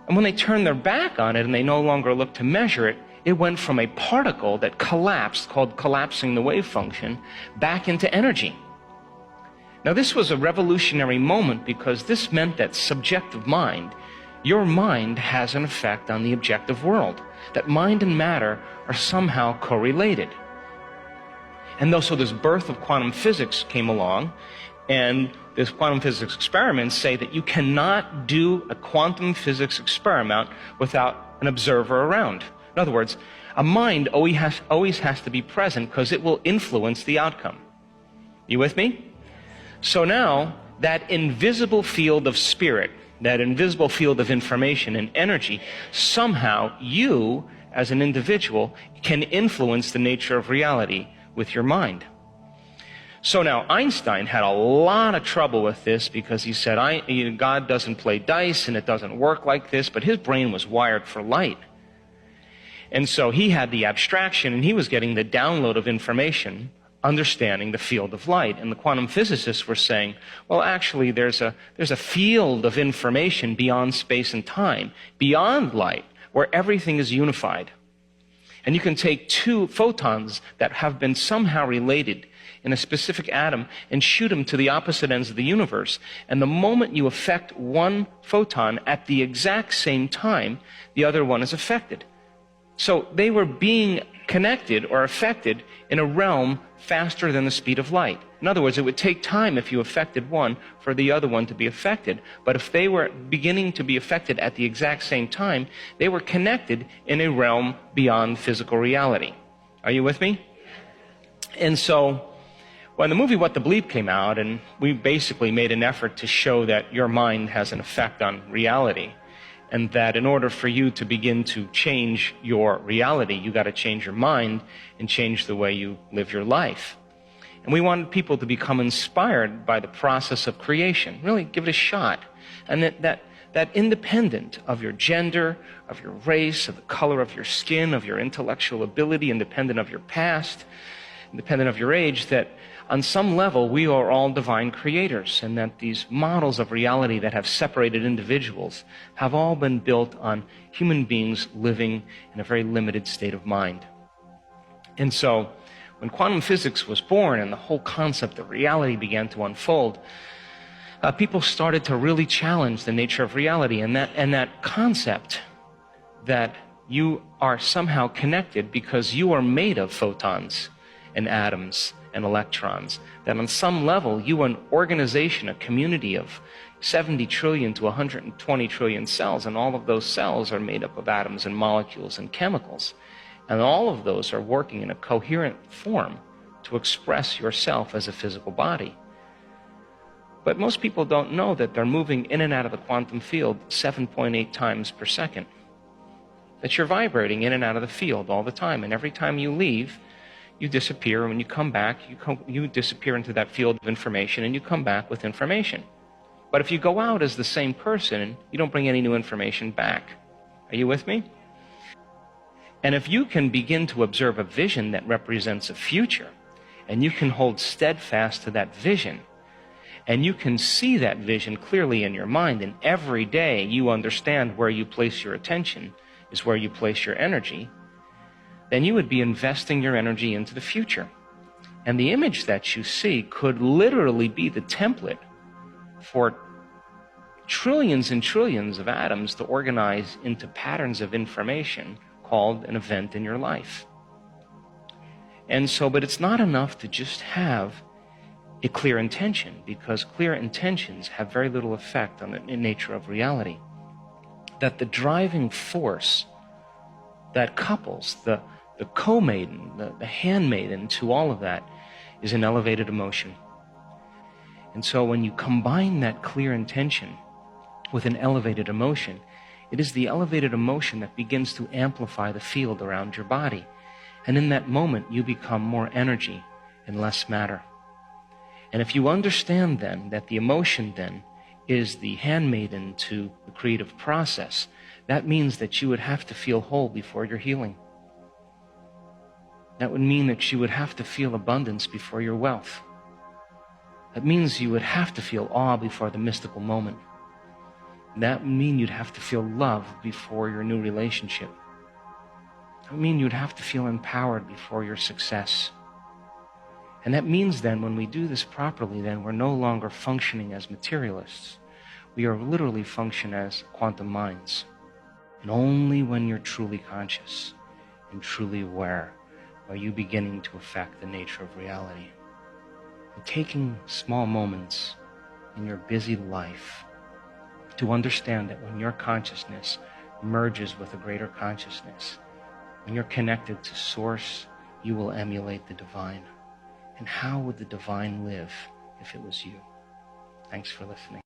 And when they turned their back on it and they no longer looked to measure it, it went from a particle that collapsed, called collapsing the wave function, back into energy. Now this was a revolutionary moment because this meant that subjective mind, your mind has an effect on the objective world, that mind and matter are somehow correlated. And so this birth of quantum physics came along, and this quantum physics experiments say that you cannot do a quantum physics experiment without an observer around. In other words, a mind always has to be present because it will influence the outcome. You with me? So now, that invisible field of spirit, that invisible field of information and energy, somehow you, as an individual, can influence the nature of reality with your mind. So now, Einstein had a lot of trouble with this because he said, God doesn't play dice and it doesn't work like this, but his brain was wired for light. And so he had the abstraction and he was getting the download of information, understanding the field of light. And the quantum physicists were saying, well, actually, there's a field of information beyond space and time, beyond light, where everything is unified. And you can take two photons that have been somehow related in a specific atom and shoot them to the opposite ends of the universe. And the moment you affect one photon at the exact same time, the other one is affected. So they were being connected or affected in a realm faster than the speed of light. In other words, it would take time if you affected one for the other one to be affected. But if they were beginning to be affected at the exact same time, they were connected in a realm beyond physical reality. Are you with me? And so, when the movie What the Bleep came out, and we basically made an effort to show that your mind has an effect on reality, and that in order for you to begin to change your reality, you got to change your mind and change the way you live your life. And we wanted people to become inspired by the process of creation. Really give it a shot. And that independent of your gender, of your race, of the color of your skin, of your intellectual ability, independent of your past, independent of your age, that on some level we are all divine creators, and that these models of reality that have separated individuals have all been built on human beings living in a very limited state of mind. And so, when quantum physics was born and the whole concept of reality began to unfold, people started to really challenge the nature of reality, and that concept that you are somehow connected because you are made of photons and atoms and electrons, that on some level you are an organization, a community of 70 trillion to 120 trillion cells, and all of those cells are made up of atoms and molecules and chemicals. And all of those are working in a coherent form to express yourself as a physical body. But most people don't know that they're moving in and out of the quantum field 7.8 times per second. That you're vibrating in and out of the field all the time, and every time you leave, you disappear, and when you come back, you disappear into that field of information, and you come back with information. But if you go out as the same person, you don't bring any new information back. Are you with me? And if you can begin to observe a vision that represents a future, and you can hold steadfast to that vision, and you can see that vision clearly in your mind, and every day you understand where you place your attention is where you place your energy, then you would be investing your energy into the future. And the image that you see could literally be the template for trillions and trillions of atoms to organize into patterns of information called an event in your life. And so, but it's not enough to just have a clear intention, because clear intentions have very little effect on the nature of reality. That the driving force that couples the co-maiden, the handmaiden to all of that is an elevated emotion. And so when you combine that clear intention with an elevated emotion, it is the elevated emotion that begins to amplify the field around your body. And in that moment, you become more energy and less matter. And if you understand then that the emotion then is the handmaiden to the creative process, that means that you would have to feel whole before your healing. That would mean that you would have to feel abundance before your wealth. That means you would have to feel awe before the mystical moment. That would mean you'd have to feel love before your new relationship. That would mean you'd have to feel empowered before your success. And that means then when we do this properly, then we're no longer functioning as materialists. We are literally function as quantum minds. And only when you're truly conscious and truly aware are you beginning to affect the nature of reality. And taking small moments in your busy life to understand that when your consciousness merges with a greater consciousness, when you're connected to Source, you will emulate the divine. And how would the divine live if it was you? Thanks for listening.